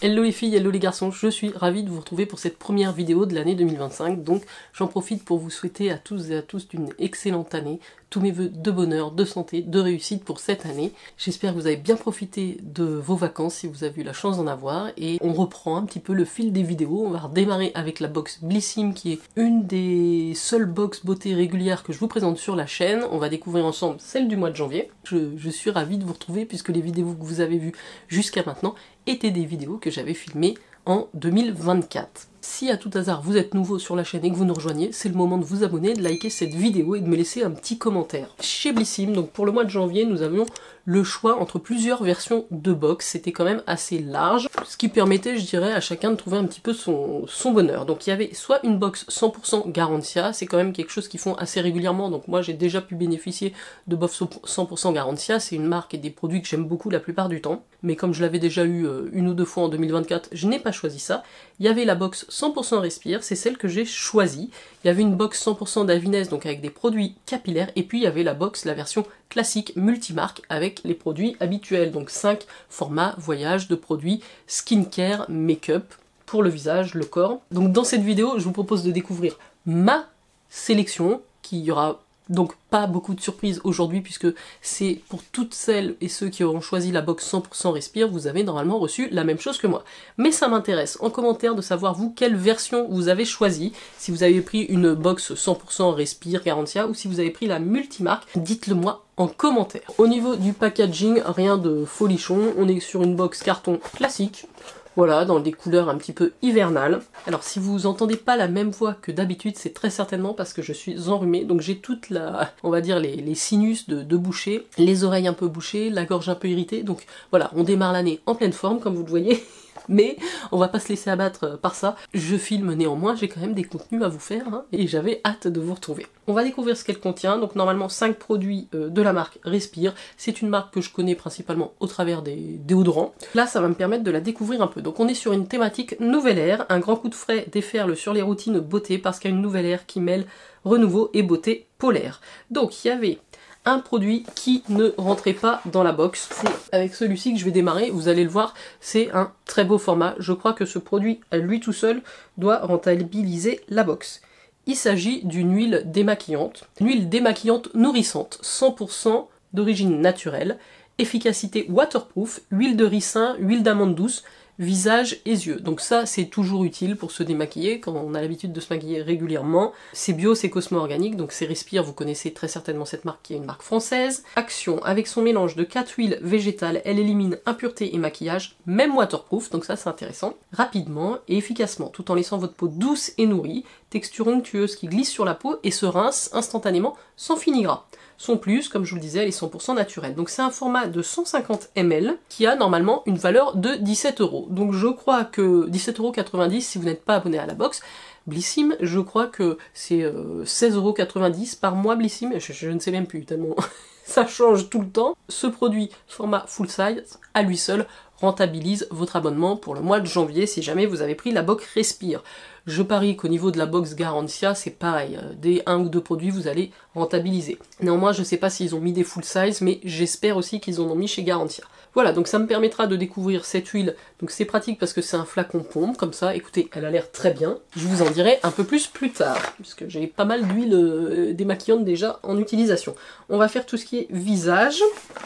Hello les filles, hello les garçons, je suis ravie de vous retrouver pour cette première vidéo de l'année 2025, donc j'en profite pour vous souhaiter à tous et à tous une excellente année, tous mes vœux de bonheur, de santé, de réussite pour cette année. J'espère que vous avez bien profité de vos vacances si vous avez eu la chance d'en avoir, et on reprend un petit peu le fil des vidéos. On va redémarrer avec la box Blissim qui est une des seules box beauté régulières que je vous présente sur la chaîne. On va découvrir ensemble celle du mois de janvier. Je suis ravie de vous retrouver puisque les vidéos que vous avez vues jusqu'à maintenant étaient des vidéos que j'avais filmées en 2024. Si à tout hasard vous êtes nouveau sur la chaîne et que vous nous rejoignez, c'est le moment de vous abonner, de liker cette vidéo et de me laisser un petit commentaire. Chez Blissim, donc pour le mois de janvier, nous avions le choix entre plusieurs versions de box, c'était quand même assez large, ce qui permettait, je dirais, à chacun de trouver un petit peu son bonheur. Donc il y avait soit une box 100% Garantia, c'est quand même quelque chose qu'ils font assez régulièrement, donc moi j'ai déjà pu bénéficier de box 100% Garantia, c'est une marque et des produits que j'aime beaucoup la plupart du temps, mais comme je l'avais déjà eu une ou deux fois en 2024, je n'ai pas choisi ça. Il y avait la box 100% Respire, c'est celle que j'ai choisie. Il y avait une box 100% d'Avines, donc avec des produits capillaires, et puis il y avait la box, la version classique multimarque avec les produits habituels, donc 5 formats voyage de produits skincare, make-up, pour le visage, le corps. Donc dans cette vidéo, je vous propose de découvrir ma sélection, qui y aura donc pas beaucoup de surprises aujourd'hui puisque c'est pour toutes celles et ceux qui auront choisi la box 100% Respire, vous avez normalement reçu la même chose que moi. Mais ça m'intéresse en commentaire de savoir vous quelle version vous avez choisi, si vous avez pris une box 100% Respire Garantia ou si vous avez pris la multimarque, dites-le moi en commentaire. Au niveau du packaging, rien de folichon, on est sur une box carton classique. Voilà, dans des couleurs un petit peu hivernales. Alors si vous entendez pas la même voix que d'habitude, c'est très certainement parce que je suis enrhumée, donc j'ai toute la, on va dire les sinus de bouchée, les oreilles un peu bouchées, la gorge un peu irritée, donc voilà, on démarre l'année en pleine forme comme vous le voyez. Mais on va pas se laisser abattre par ça. Je filme néanmoins, j'ai quand même des contenus à vous faire, hein, et j'avais hâte de vous retrouver. On va découvrir ce qu'elle contient, donc normalement 5 produits de la marque Respire. C'est une marque que je connais principalement au travers des déodorants. Là, ça va me permettre de la découvrir un peu. Donc on est sur une thématique nouvelle ère, un grand coup de frais déferle sur les routines beauté parce qu'il y a une nouvelle ère qui mêle renouveau et beauté polaire. Donc il y avait un produit qui ne rentrait pas dans la box. C'est avec celui-ci que je vais démarrer, vous allez le voir, c'est un très beau format. Je crois que ce produit, à lui tout seul, doit rentabiliser la box. Il s'agit d'une huile démaquillante. Une huile démaquillante nourrissante, 100% d'origine naturelle, efficacité waterproof, huile de ricin, huile d'amande douce, visage et yeux. Donc ça, c'est toujours utile pour se démaquiller quand on a l'habitude de se maquiller régulièrement. C'est bio, c'est cosmo-organique, donc c'est Respire, vous connaissez très certainement cette marque qui est une marque française. Action, avec son mélange de 4 huiles végétales, elle élimine impuretés et maquillage, même waterproof, donc ça c'est intéressant. Rapidement et efficacement, tout en laissant votre peau douce et nourrie, texture onctueuse qui glisse sur la peau et se rince instantanément sans fini gras. Son plus, comme je vous le disais, elle est 100% naturelle. Donc c'est un format de 150 ml qui a normalement une valeur de 17 €. Donc je crois que 17,90 € si vous n'êtes pas abonné à la box. Blissim, je crois que c'est 16,90 € par mois Blissim, je ne sais même plus tellement ça change tout le temps. Ce produit format full size, à lui seul, rentabilise votre abonnement pour le mois de janvier si jamais vous avez pris la box Respire. Je parie qu'au niveau de la box Garantia, c'est pareil, dès 1 ou 2 produits, vous allez rentabiliser. Néanmoins, je ne sais pas s'ils ont mis des full size, mais j'espère aussi qu'ils en ont mis chez Garantia. Voilà, donc ça me permettra de découvrir cette huile. Donc c'est pratique parce que c'est un flacon pompe, comme ça, écoutez, elle a l'air très bien. Je vous en dirai un peu plus tard, puisque j'ai pas mal d'huile démaquillante déjà en utilisation. On va faire tout ce qui est visage.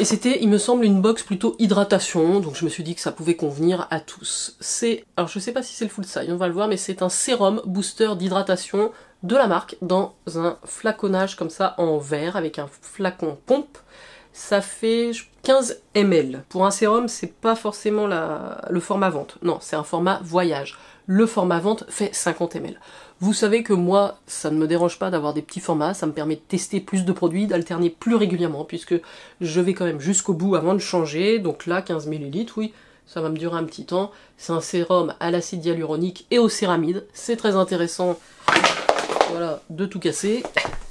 Et c'était, il me semble, une box plutôt hydratation, donc je me suis dit que ça pouvait convenir à tous. C'est, alors je sais pas si c'est le full size, on va le voir, mais c'est un sérum booster d'hydratation de la marque dans un flaconnage comme ça en verre avec un flacon pompe. Ça fait 15 ml. Pour un sérum, c'est pas forcément le format vente. Non, c'est un format voyage. Le format vente fait 50 ml. Vous savez que moi, ça ne me dérange pas d'avoir des petits formats, ça me permet de tester plus de produits, d'alterner plus régulièrement, puisque je vais quand même jusqu'au bout avant de changer. Donc là, 15 ml, oui, ça va me durer un petit temps. C'est un sérum à l'acide hyaluronique et aux céramides. C'est très intéressant, voilà, de tout casser.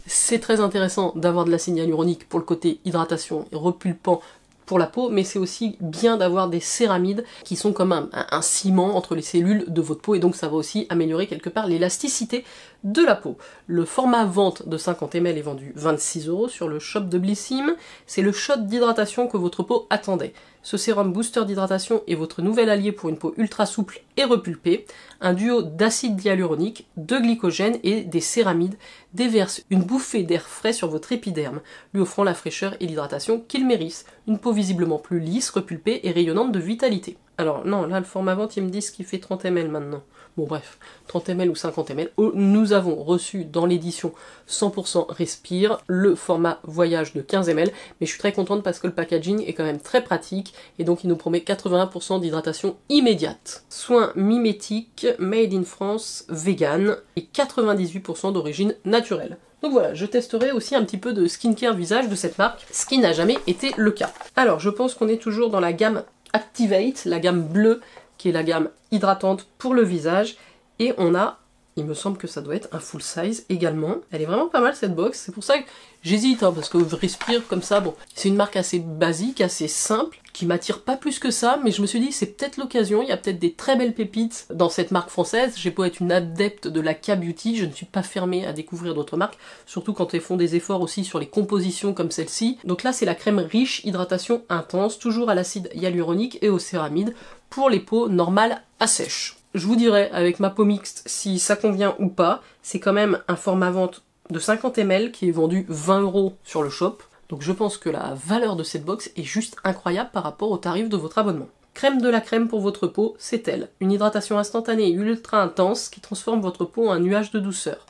C'est très intéressant d'avoir de l'acide hyaluronique pour le côté hydratation et repulpant pour la peau, mais c'est aussi bien d'avoir des céramides qui sont comme un ciment entre les cellules de votre peau, et donc ça va aussi améliorer quelque part l'élasticité de la peau. Le format vente de 50 ml est vendu 26 € sur le shop de Blissim. C'est le shot d'hydratation que votre peau attendait. Ce sérum booster d'hydratation est votre nouvel allié pour une peau ultra souple et repulpée. Un duo d'acide hyaluronique, de glycogène et des céramides déverse une bouffée d'air frais sur votre épiderme, lui offrant la fraîcheur et l'hydratation qu'il mérite. Une peau visiblement plus lisse, repulpée et rayonnante de vitalité. Alors non, là le format vente, ils me disent qu'il fait 30 ml maintenant. Bon bref, 30 ml ou 50 ml. Nous avons reçu dans l'édition 100% Respire le format voyage de 15 ml, mais je suis très contente parce que le packaging est quand même très pratique et donc il nous promet 81% d'hydratation immédiate. Soins mimétiques, made in France, vegan et 98% d'origine naturelle. Donc voilà, je testerai aussi un petit peu de skincare visage de cette marque, ce qui n'a jamais été le cas. Alors je pense qu'on est toujours dans la gamme Activate, la gamme bleue, qui est la gamme hydratante pour le visage, et on a, il me semble que ça doit être un full size également. Elle est vraiment pas mal cette box, c'est pour ça que j'hésite, hein, parce que Respire comme ça, bon, c'est une marque assez basique, assez simple, qui m'attire pas plus que ça, mais je me suis dit c'est peut-être l'occasion, il y a peut-être des très belles pépites dans cette marque française. J'ai beau être une adepte de la K-Beauty, je ne suis pas fermée à découvrir d'autres marques, surtout quand elles font des efforts aussi sur les compositions comme celle-ci. Donc là c'est la crème riche, hydratation intense, toujours à l'acide hyaluronique et aux céramides, pour les peaux normales à sèche. Je vous dirai avec ma peau mixte si ça convient ou pas. C'est quand même un format vente de 50 ml qui est vendu 20 € sur le shop. Donc je pense que la valeur de cette box est juste incroyable par rapport au tarif de votre abonnement. Crème de la crème pour votre peau, c'est elle. Une hydratation instantanée et ultra intense qui transforme votre peau en un nuage de douceur.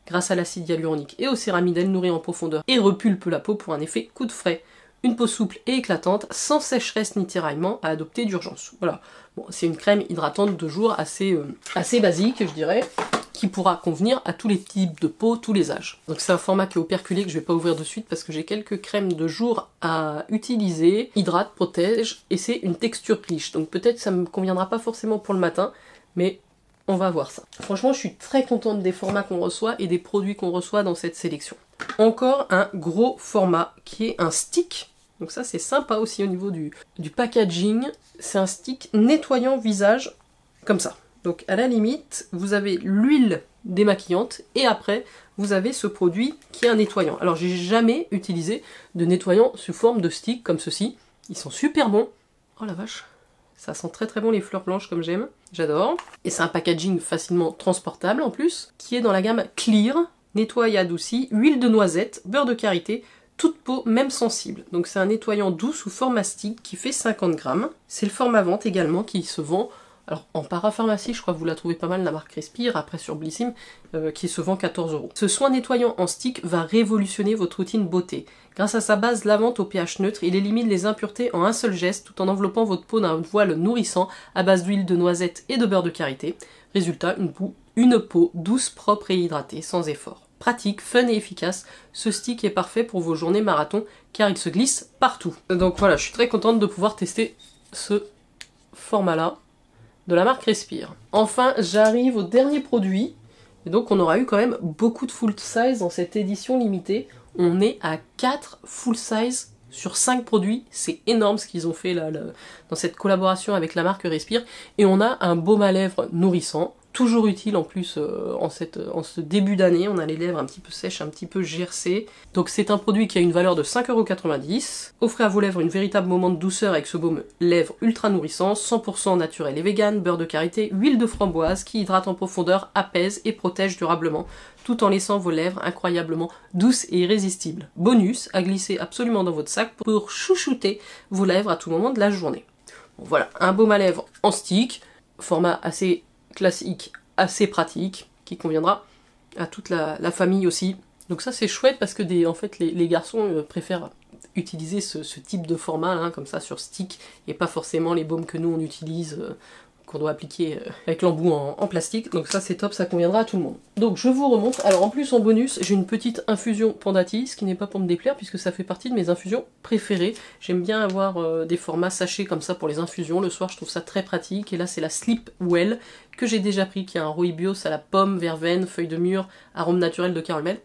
Grâce à l'acide hyaluronique et aux céramides, elle nourrit en profondeur et repulpe la peau pour un effet coup de frais. Une peau souple et éclatante, sans sécheresse ni tiraillement, à adopter d'urgence. Voilà, bon, c'est une crème hydratante de jour assez basique, je dirais, qui pourra convenir à tous les types de peau, tous les âges. Donc c'est un format qui est operculé que je vais pas ouvrir de suite parce que j'ai quelques crèmes de jour à utiliser. Hydrate, protège, et c'est une texture riche. Donc peut-être ça me conviendra pas forcément pour le matin, mais on va voir ça. Franchement, je suis très contente des formats qu'on reçoit et des produits qu'on reçoit dans cette sélection. Encore un gros format qui est un stick. Donc ça c'est sympa aussi au niveau du packaging. C'est un stick nettoyant visage comme ça. Donc à la limite, vous avez l'huile démaquillante et après vous avez ce produit qui est un nettoyant. Alors j'ai jamais utilisé de nettoyant sous forme de stick comme ceci. Ils sont super bons. Oh la vache, ça sent très très bon les fleurs blanches comme j'aime. J'adore. Et c'est un packaging facilement transportable en plus, qui est dans la gamme Clear, nettoie et adouci, huile de noisette, beurre de karité, toute peau, même sensible. Donc c'est un nettoyant doux sous format stick qui fait 50 grammes. C'est le format vente également qui se vend, alors en parapharmacie, je crois que vous la trouvez pas mal, la marque Respire, après sur Blissim, qui se vend 14 €. Ce soin nettoyant en stick va révolutionner votre routine beauté. Grâce à sa base lavante au pH neutre, il élimine les impuretés en un seul geste tout en enveloppant votre peau d'un voile nourrissant à base d'huile de noisette et de beurre de karité. Résultat, une peau douce, propre et hydratée, sans effort. Pratique, fun et efficace, ce stick est parfait pour vos journées marathon car il se glisse partout. Donc voilà, je suis très contente de pouvoir tester ce format-là de la marque Respire. Enfin, j'arrive au dernier produit, et donc on aura eu quand même beaucoup de full size dans cette édition limitée. On est à 4 full size sur 5 produits, c'est énorme ce qu'ils ont fait là, dans cette collaboration avec la marque Respire, et on a un baume à lèvres nourrissant, toujours utile en plus en ce début d'année. On a les lèvres un petit peu sèches, un petit peu gercées. Donc c'est un produit qui a une valeur de 5,90 €. Offrez à vos lèvres une véritable moment de douceur avec ce baume lèvres ultra nourrissant, 100% naturel et vegan, beurre de karité, huile de framboise qui hydrate en profondeur, apaise et protège durablement, tout en laissant vos lèvres incroyablement douces et irrésistibles. Bonus, à glisser absolument dans votre sac pour chouchouter vos lèvres à tout moment de la journée. Bon, voilà, un baume à lèvres en stick, format assez classique, assez pratique, qui conviendra à toute la famille aussi. Donc ça c'est chouette parce que en fait, les garçons préfèrent utiliser ce type de format là, comme ça sur stick, et pas forcément les baumes que nous on utilise, qu'on doit appliquer avec l'embout en plastique. Donc ça c'est top, ça conviendra à tout le monde. Donc je vous remontre. Alors en plus en bonus, j'ai une petite infusion Pandati, ce qui n'est pas pour me déplaire puisque ça fait partie de mes infusions préférées. J'aime bien avoir des formats sachets comme ça pour les infusions. Le soir je trouve ça très pratique. Et là c'est la Sleep Well que j'ai déjà pris, qui a un rooibos à la pomme, verveine, feuille de mûre, arôme naturel de caramel.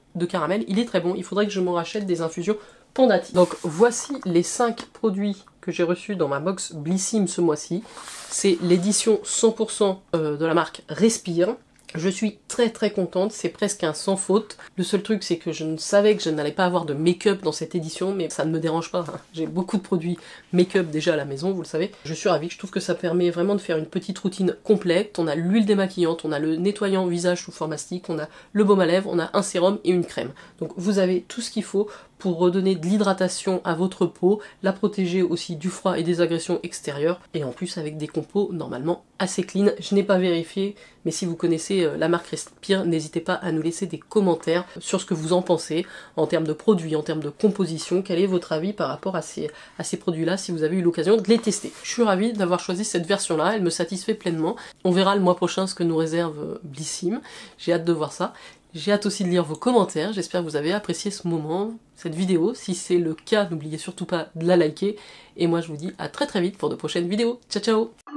Il est très bon, il faudrait que je m'en rachète des infusions Pandati. Donc voici les 5 produits que j'ai reçus dans ma box Blissim ce mois-ci. C'est l'édition 100% de la marque Respire. Je suis très contente, c'est presque un sans faute. Le seul truc c'est que je ne savais que je n'allais pas avoir de make-up dans cette édition, mais ça ne me dérange pas, hein. J'ai beaucoup de produits make-up déjà à la maison, vous le savez. Je suis ravie, je trouve que ça permet vraiment de faire une petite routine complète. On a l'huile démaquillante, on a le nettoyant visage sous format stick, on a le baume à lèvres, on a un sérum et une crème. Donc vous avez tout ce qu'il faut pour redonner de l'hydratation à votre peau, la protéger aussi du froid et des agressions extérieures, et en plus avec des compos normalement assez clean. Je n'ai pas vérifié, mais si vous connaissez la marque Respire, n'hésitez pas à nous laisser des commentaires sur ce que vous en pensez, en termes de produits, en termes de composition, quel est votre avis par rapport à ces produits-là, si vous avez eu l'occasion de les tester. Je suis ravie d'avoir choisi cette version-là, elle me satisfait pleinement. On verra le mois prochain ce que nous réserve Blissim, j'ai hâte de voir ça. J'ai hâte aussi de lire vos commentaires, j'espère que vous avez apprécié ce moment, cette vidéo. Si c'est le cas, n'oubliez surtout pas de la liker. Et moi je vous dis à très vite pour de prochaines vidéos. Ciao ciao!